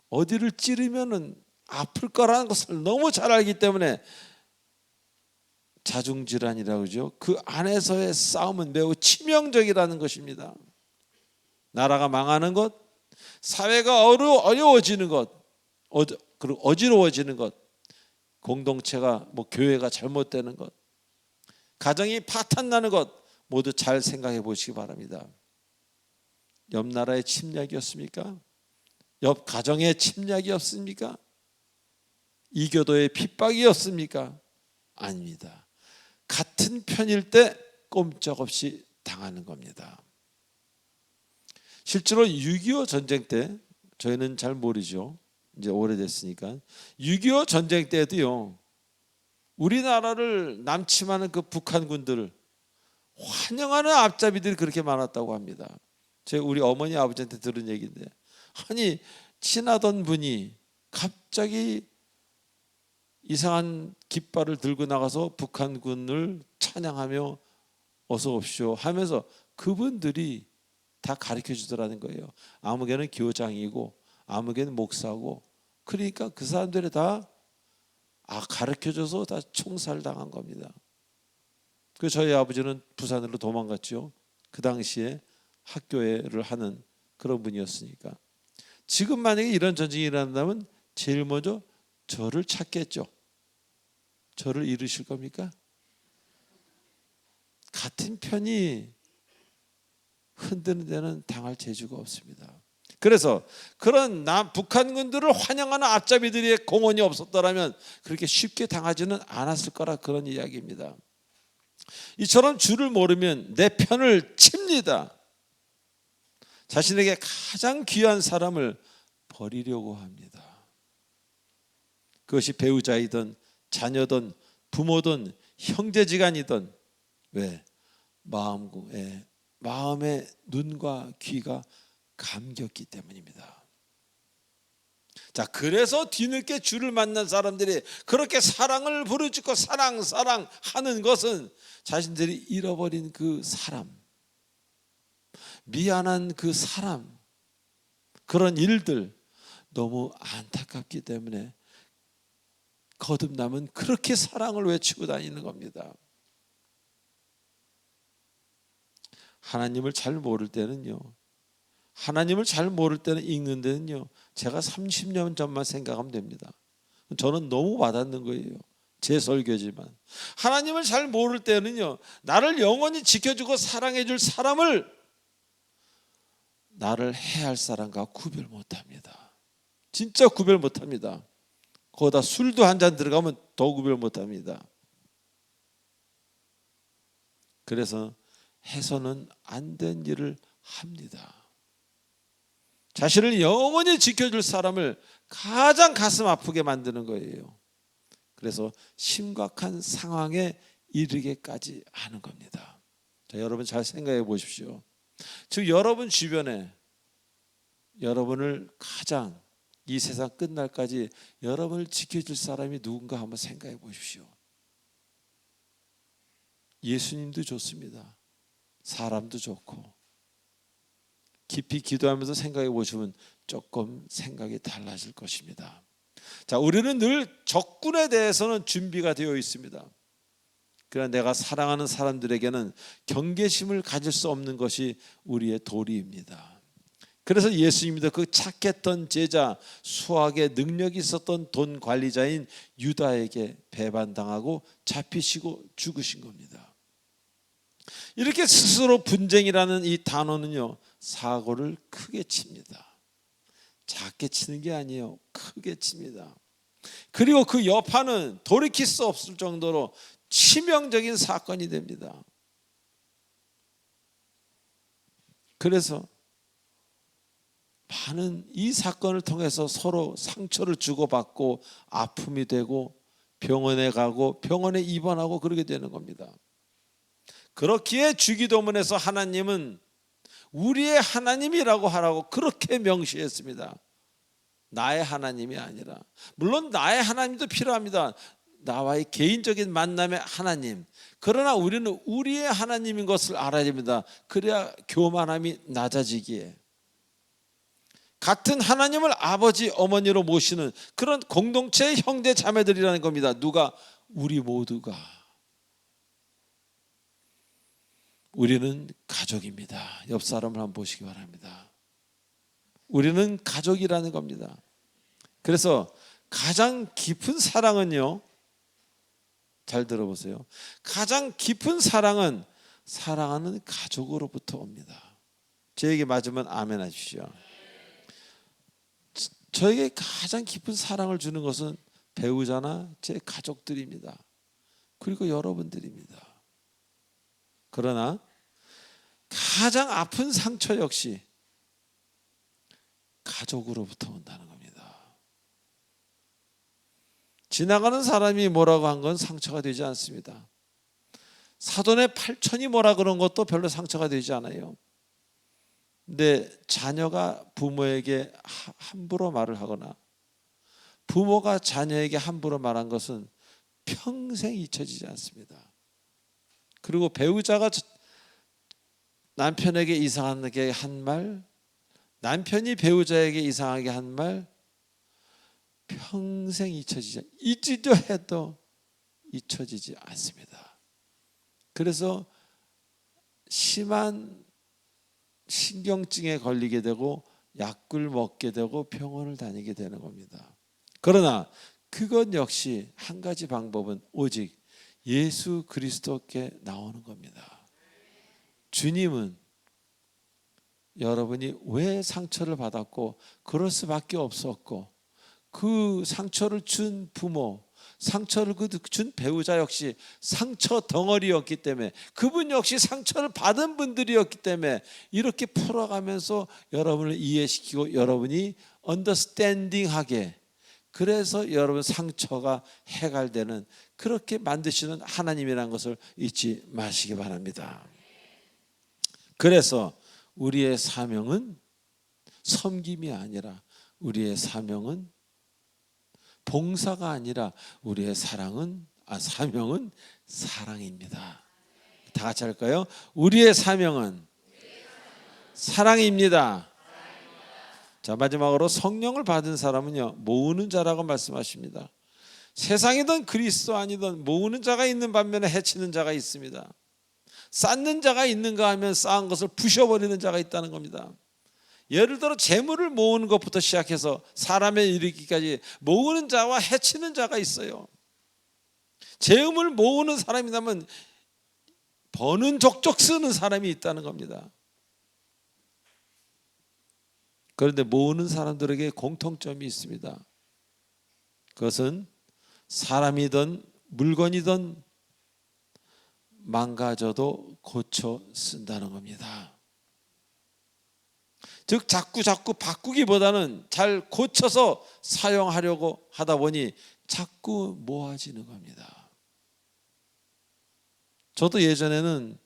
어디를 찌르면은 아플 거라는 것을 너무 잘 알기 때문에 자중질환이라고 그러죠. 그 안에서의 싸움은 매우 치명적이라는 것입니다. 나라가 망하는 것, 사회가 어려워지는 것, 그리고 어지러워지는 것, 공동체가 교회가 잘못되는 것, 가정이 파탄나는 것 모두 잘 생각해 보시기 바랍니다. 옆 나라의 침략이었습니까? 옆 가정의 침략이었습니까? 이교도의 핍박이었습니까? 아닙니다. 같은 편일 때 꼼짝없이 당하는 겁니다. 실제로 6.25 전쟁 때, 저희는 잘 모르죠. 이제 오래됐으니까. 6.25 전쟁 때도요, 우리나라를 남침하는 그 북한군들을 환영하는 앞잡이들이 그렇게 많았다고 합니다. 제가 우리 어머니 아버지한테 들은 얘기인데, 아니 친하던 분이 갑자기 이상한 깃발을 들고 나가서 북한군을 찬양하며 어서 오십시오 하면서 그분들이 다 가르쳐 주더라는 거예요. 아무개는 교장이고 아무개는 목사고, 그러니까 그 사람들이 다 가르쳐 줘서 다 총살당한 겁니다. 그 저희 아버지는 부산으로 도망갔죠. 그 당시에 학교를 하는 그런 분이었으니까. 지금 만약에 이런 전쟁이 일어난다면 제일 먼저 저를 찾겠죠. 저를 잃으실 겁니까? 같은 편이 흔드는 데는 당할 재주가 없습니다. 그래서 그런 북한군들을 환영하는 앞잡이들의 공헌이 없었더라면 그렇게 쉽게 당하지는 않았을 거라, 그런 이야기입니다. 이처럼 주를 모르면 내 편을 칩니다. 자신에게 가장 귀한 사람을 버리려고 합니다. 그것이 배우자이든 자녀든 부모든 형제지간이든. 왜? 마음의 눈과 귀가 감겼기 때문입니다. 자, 그래서 뒤늦게 주를 만난 사람들이 그렇게 사랑을 부르짖고 사랑 하는 것은 자신들이 잃어버린 그 사람, 미안한 그 사람, 그런 일들 너무 안타깝기 때문에 거듭남은 그렇게 사랑을 외치고 다니는 겁니다. 하나님을 잘 모를 때는요, 하나님을 잘 모를 때는 읽는 데는요, 제가 30년 전만 생각하면 됩니다. 저는 너무 와닿는 거예요. 제 설교지만 하나님을 잘 모를 때는요, 나를 영원히 지켜주고 사랑해줄 사람을 나를 해할 사람과 구별 못합니다. 진짜 구별 못합니다. 거기다 술도 한 잔 들어가면 더 구별 못합니다. 그래서 해서는 안 된 일을 합니다. 자신을 영원히 지켜줄 사람을 가장 가슴 아프게 만드는 거예요. 그래서 심각한 상황에 이르게까지 하는 겁니다. 자, 여러분 잘 생각해 보십시오. 즉 여러분 주변에 여러분을 가장 이 세상 끝날까지 여러분을 지켜줄 사람이 누군가 한번 생각해 보십시오. 예수님도 좋습니다. 사람도 좋고 깊이 기도하면서 생각해 보시면 조금 생각이 달라질 것입니다. 자, 우리는 늘 적군에 대해서는 준비가 되어 있습니다. 그러나 내가 사랑하는 사람들에게는 경계심을 가질 수 없는 것이 우리의 도리입니다. 그래서 예수님도 그 착했던 제자, 수학에 능력이 있었던 돈 관리자인 유다에게 배반당하고 잡히시고 죽으신 겁니다. 이렇게 스스로 분쟁이라는 이 단어는요, 사고를 크게 칩니다. 작게 치는 게 아니에요. 크게 칩니다. 그리고 그 여파는 돌이킬 수 없을 정도로 치명적인 사건이 됩니다. 그래서 많은 이 사건을 통해서 서로 상처를 주고받고 아픔이 되고 병원에 가고 병원에 입원하고 그러게 되는 겁니다. 그렇기에 주기도문에서 하나님은 우리의 하나님이라고 하라고 그렇게 명시했습니다. 나의 하나님이 아니라, 물론 나의 하나님도 필요합니다. 나와의 개인적인 만남의 하나님. 그러나 우리는 우리의 하나님인 것을 알아야 됩니다. 그래야 교만함이 낮아지기에. 같은 하나님을 아버지 어머니로 모시는 그런 공동체의 형제 자매들이라는 겁니다. 누가? 우리 모두가. 우리는 가족입니다. 옆 사람을 한번 보시기 바랍니다. 우리는 가족이라는 겁니다. 그래서 가장 깊은 사랑은요, 잘 들어보세요. 가장 깊은 사랑은 사랑하는 가족으로부터 옵니다. 제 얘기 맞으면 아멘 하십시오. 저에게 가장 깊은 사랑을 주는 것은 배우자나 제 가족들입니다. 그리고 여러분들입니다. 그러나 가장 아픈 상처 역시 가족으로부터 온다는 겁니다. 지나가는 사람이 뭐라고 한 건 상처가 되지 않습니다. 사돈의 팔촌이 뭐라 그런 것도 별로 상처가 되지 않아요. 근데 자녀가 부모에게 함부로 말을 하거나 부모가 자녀에게 함부로 말한 것은 평생 잊혀지지 않습니다. 그리고 배우자가 남편에게 이상하게 한 말, 남편이 배우자에게 이상하게 한 말, 평생 잊으려 해도 잊혀지지 않습니다. 그래서 심한 신경증에 걸리게 되고 약을 먹게 되고 병원을 다니게 되는 겁니다. 그러나 그것 역시 한 가지 방법은 오직 예수 그리스도께 나오는 겁니다. 주님은 여러분이 왜 상처를 받았고 그럴 수밖에 없었고 그 상처를 준 부모, 상처를 준 배우자 역시 상처 덩어리였기 때문에, 그분 역시 상처를 받은 분들이었기 때문에 이렇게 풀어가면서 여러분을 이해시키고 여러분이 언더스탠딩하게, 그래서 여러분 상처가 해갈되는, 그렇게 만드시는 하나님이라는 것을 잊지 마시기 바랍니다. 그래서 우리의 사명은 섬김이 아니라, 우리의 사명은 봉사가 아니라, 우리의 사명은 사랑입니다. 다 같이 할까요? 우리의 사명은 사랑입니다. 자, 마지막으로 성령을 받은 사람은요, 모으는 자라고 말씀하십니다. 세상이든 그리스도 아니든 모으는 자가 있는 반면에 해치는 자가 있습니다. 쌓는 자가 있는가 하면 쌓은 것을 부셔버리는 자가 있다는 겁니다. 예를 들어 재물을 모으는 것부터 시작해서 사람에 이르기까지 모으는 자와 해치는 자가 있어요. 재음을 모으는 사람이라면 버는 족족 쓰는 사람이 있다는 겁니다. 그런데 모으는 사람들에게 공통점이 있습니다. 그것은 사람이든 물건이든 망가져도 고쳐 쓴다는 겁니다. 즉 자꾸 바꾸기보다는 잘 고쳐서 사용하려고 하다 보니 자꾸 모아지는 겁니다. 저도 예전에는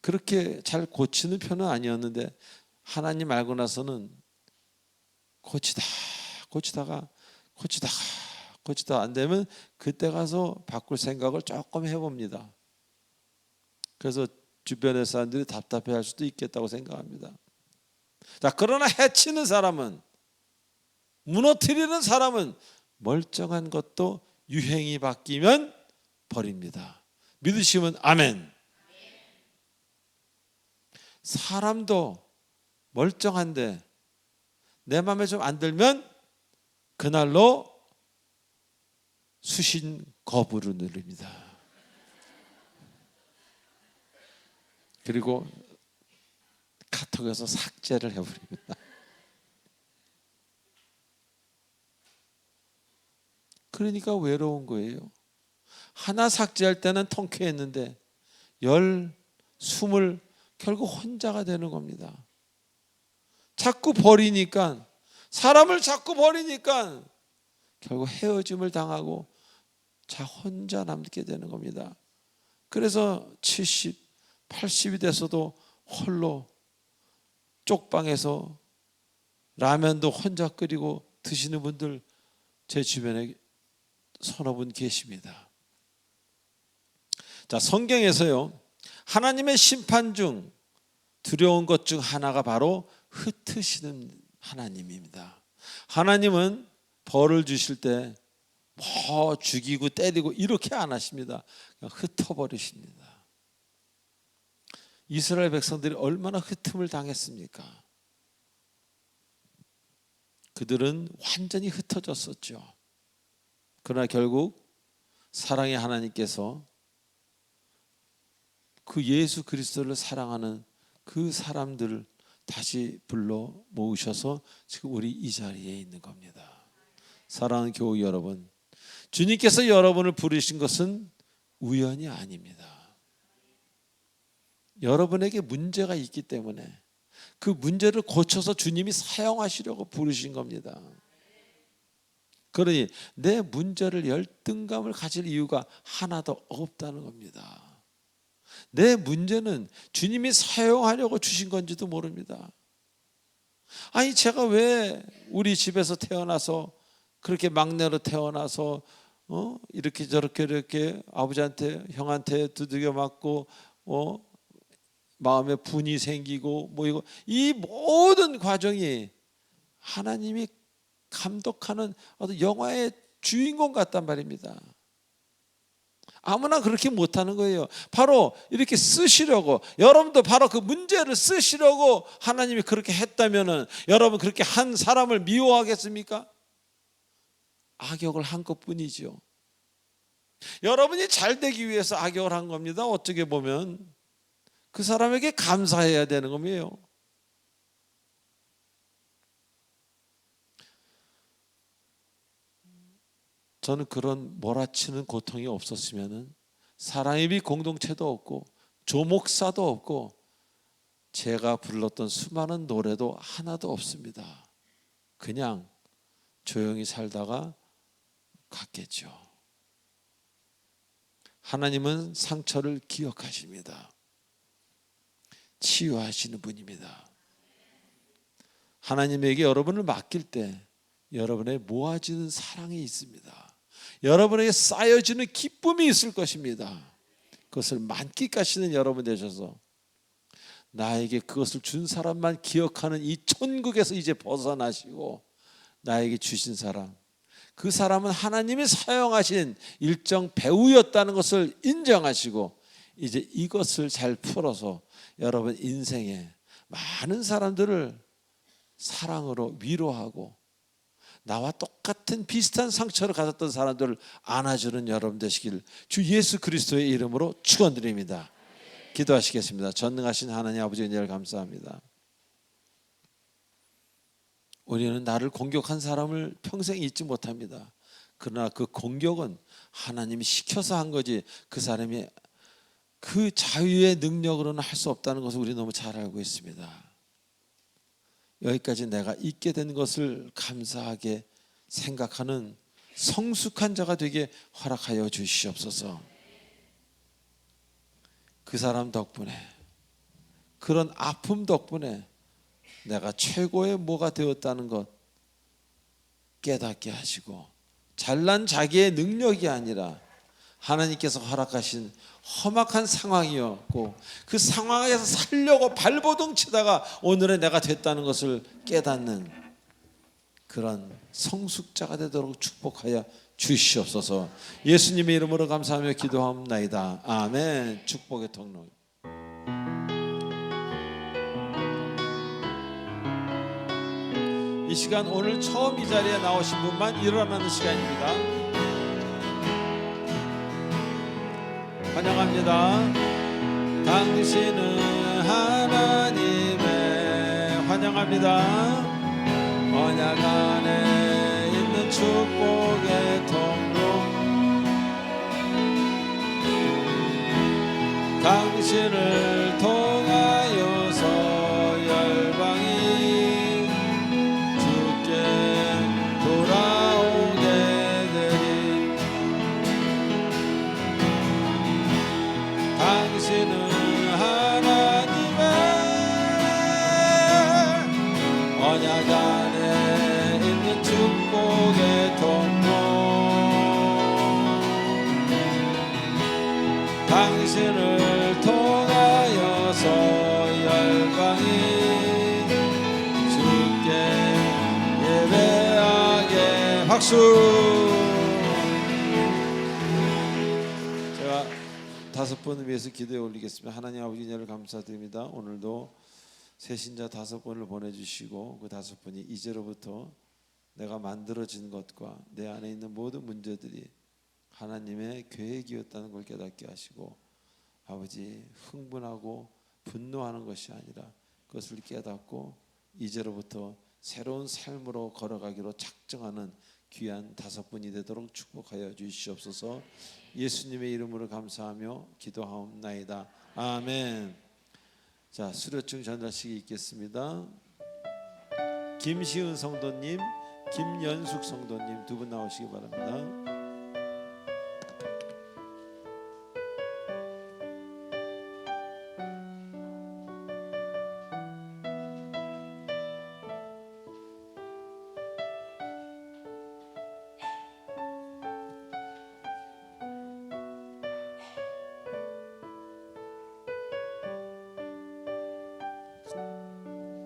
그렇게 잘 고치는 편은 아니었는데 하나님 알고 나서는 고치다가 안 되면 그때 가서 바꿀 생각을 조금 해봅니다. 그래서 주변의 사람들이 답답해할 수도 있겠다고 생각합니다. 자, 그러나 해치는 사람은, 무너뜨리는 사람은 멀쩡한 것도 유행이 바뀌면 버립니다. 믿으시면 아멘. 사람도 멀쩡한데 내 마음에 좀 안 들면 그날로 수신 거부를 누릅니다. 그리고 카톡에서 삭제를 해버립니다. 그러니까 외로운 거예요. 하나 삭제할 때는 통쾌했는데 10, 20 결국 혼자가 되는 겁니다. 자꾸 버리니까, 사람을 자꾸 버리니까 결국 헤어짐을 당하고 자 혼자 남게 되는 겁니다. 그래서 70, 80이 돼서도 홀로 쪽방에서 라면도 혼자 끓이고 드시는 분들 제 주변에 서너 분 계십니다. 자, 성경에서요, 하나님의 심판 중 두려운 것 중 하나가 바로 흩으시는 하나님입니다. 하나님은 벌을 주실 때 뭐 죽이고 때리고 이렇게 안 하십니다. 그냥 흩어버리십니다. 이스라엘 백성들이 얼마나 흩음을 당했습니까? 그들은 완전히 흩어졌었죠. 그러나 결국 사랑의 하나님께서 그 예수 그리스도를 사랑하는 그 사람들을 다시 불러 모으셔서 지금 우리 이 자리에 있는 겁니다. 사랑하는 교우 여러분, 주님께서 여러분을 부르신 것은 우연이 아닙니다. 여러분에게 문제가 있기 때문에 그 문제를 고쳐서 주님이 사용하시려고 부르신 겁니다. 그러니 내 문제를 열등감을 가질 이유가 하나도 없다는 겁니다. 내 문제는 주님이 사용하려고 주신 건지도 모릅니다. 아니, 제가 왜 우리 집에서 태어나서 그렇게 막내로 태어나서 이렇게 저렇게 이렇게 아버지한테 형한테 두들겨 맞고 마음에 분이 생기고 뭐 이거 이 모든 과정이 하나님이 감독하는 어떤 영화의 주인공 같단 말입니다. 아무나 그렇게 못하는 거예요. 바로 이렇게 쓰시려고, 여러분도 바로 그 문제를 쓰시려고 하나님이 그렇게 했다면은 여러분 그렇게 한 사람을 미워하겠습니까? 악역을 한 것뿐이죠. 여러분이 잘 되기 위해서 악역을 한 겁니다. 어떻게 보면 그 사람에게 감사해야 되는 겁니다. 저는 그런 몰아치는 고통이 없었으면 사랑의 빛 공동체도 없고 조목사도 없고 제가 불렀던 수많은 노래도 하나도 없습니다. 그냥 조용히 살다가 갔겠죠. 하나님은 상처를 기억하십니다. 치유하시는 분입니다. 하나님에게 여러분을 맡길 때 여러분의 모아지는 사랑이 있습니다. 여러분에게 쌓여지는 기쁨이 있을 것입니다. 그것을 만끽하시는 여러분 되셔서 나에게 그것을 준 사람만 기억하는 이 천국에서 이제 벗어나시고 나에게 주신 사람, 그 사람은 하나님이 사용하신 일정 배우였다는 것을 인정하시고 이제 이것을 잘 풀어서 여러분 인생에 많은 사람들을 사랑으로 위로하고 나와 똑같은 비슷한 상처를 가졌던 사람들을 안아주는 여러분 되시길 주 예수 그리스도의 이름으로 축원드립니다. 기도하시겠습니다. 전능하신 하나님 아버지 은혜를 감사합니다. 우리는 나를 공격한 사람을 평생 잊지 못합니다. 그러나 그 공격은 하나님이 시켜서 한 거지 그 사람이 그 자유의 능력으로는 할 수 없다는 것을 우리 너무 잘 알고 있습니다. 여기까지 내가 있게 된 것을 감사하게 생각하는 성숙한 자가 되게 허락하여 주시옵소서. 그 사람 덕분에, 그런 아픔 덕분에 내가 최고의 뭐가 되었다는 것 깨닫게 하시고, 잘난 자기의 능력이 아니라 하나님께서 허락하신 험악한 상황이었고 그 상황에서 살려고 발버둥 치다가 오늘의 내가 됐다는 것을 깨닫는 그런 성숙자가 되도록 축복하여 주시옵소서. 예수님의 이름으로 감사하며 기도하옵나이다. 아멘. 축복의 통로. 이 시간 오늘 처음 이 자리에 나오신 분만 일어나는 시간입니다. 환영합니다. 당신은 하나님의 환영합니다. 언약 안에 있는 축복의 통로, 당신을 통하여서 열방이 주께 돌아오게 되리. 당신은 하나님의 언약 안에 있는 축복의 통로, 당신을 통하여서 열방이 주께 예배하게. 박수. 제가 5분을 위해서 기도해 올리겠습니다. 하나님 아버지 은혜를 감사드립니다. 오늘도 새신자 5분을 보내주시고 그 5분이 이제로부터 내가 만들어진 것과 내 안에 있는 모든 문제들이 하나님의 계획이었다는 걸 깨닫게 하시고, 아버지 흥분하고 분노하는 것이 아니라 그것을 깨닫고 이제로부터 새로운 삶으로 걸어가기로 작정하는 귀한 5분이 되도록 축복하여 주시옵소서. 예수님의 이름으로 감사하며 기도하옵나이다. 아멘. 자, 수료증 전달식이 있겠습니다. 김시은 성도님, 김연숙 성도님 두 분 나오시기 바랍니다.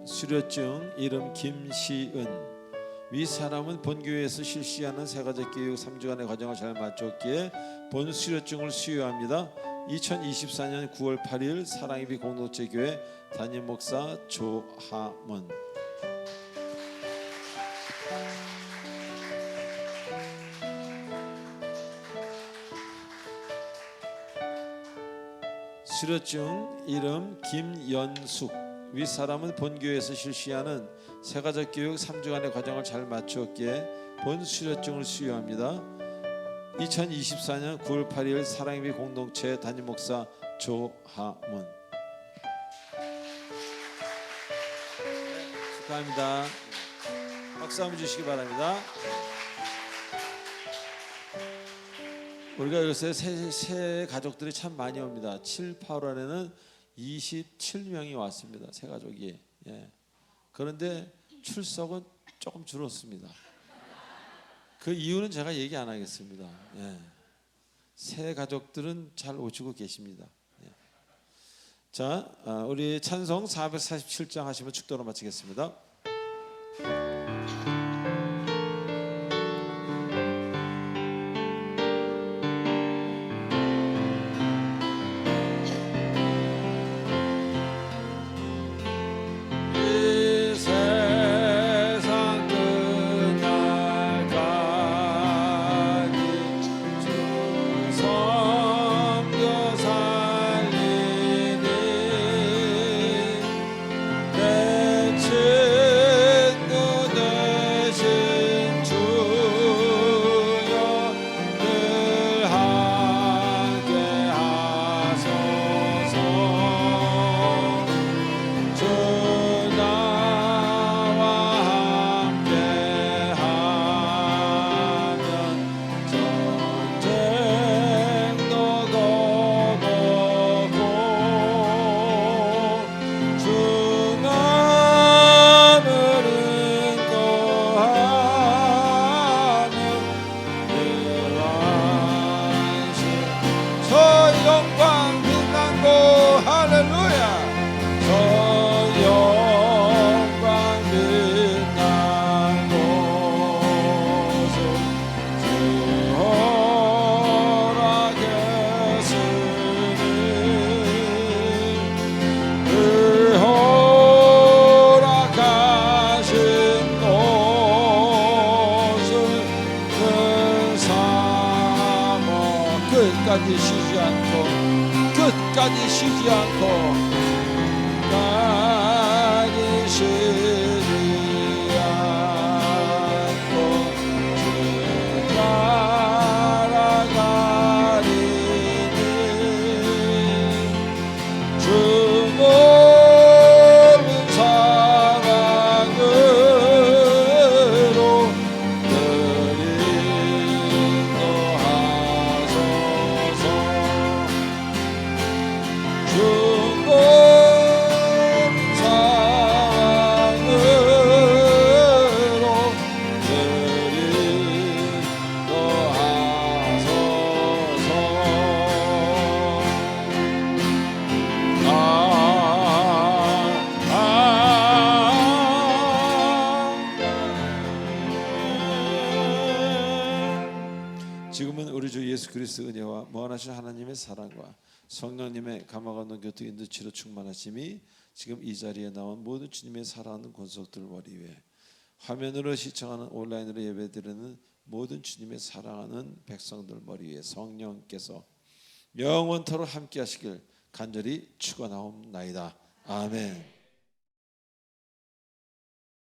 수료증 이름 김시은. 위 사람은 본교회에서 실시하는 세가족 교육 3주간의 과정을 잘 마쳤기에 본 수료증을 수여합니다. 2024년 9월 8일 사랑예비 공동체 교회 담임 목사 조하문. 수료증 이름 김연숙. 위 사람은 본교회에서 실시하는 세가족 교육 3주간의 과정을 잘 마쳤기에 본 수료증을 수여합니다. 2024년 9월 8일 사랑예비 공동체 담임 목사 조하문. 축하합니다. 박수 한번 주시기 바랍니다. 우리가 요새 새 가족들이 참 많이 옵니다. 7, 8월에는 27명이 왔습니다. 새 가족이. 예. 그런데 출석은 조금 줄었습니다. 그 이유는 제가 얘기 안 하겠습니다. 예. 새 가족들은 잘 오시고 계십니다. 예. 자, 우리 찬송 447장 하시면 축도로 마치겠습니다. 이 세상 끝날 끝까지 쉬지 않고 끝까지 쉬지 않고 끝까지 쉬지 않고 주 따라가리니 주 모든 사랑으로 인도하소서 주 모든 사랑으로 지금은 우리 주 예수 그리스도 은혜와 무한하신 하나님의 사랑과 성령님의 감화가 없는 교통 인도치로 충만하심이 지금 이 자리에 나온 모든 주님의 사랑하는 권속들 머리 위에 화면으로 시청하는 온라인으로 예배드리는 모든 주님의 사랑하는 백성들 머리 위에 성령께서 영원토록 함께 하시길 간절히 축원하옵나이다. 아멘.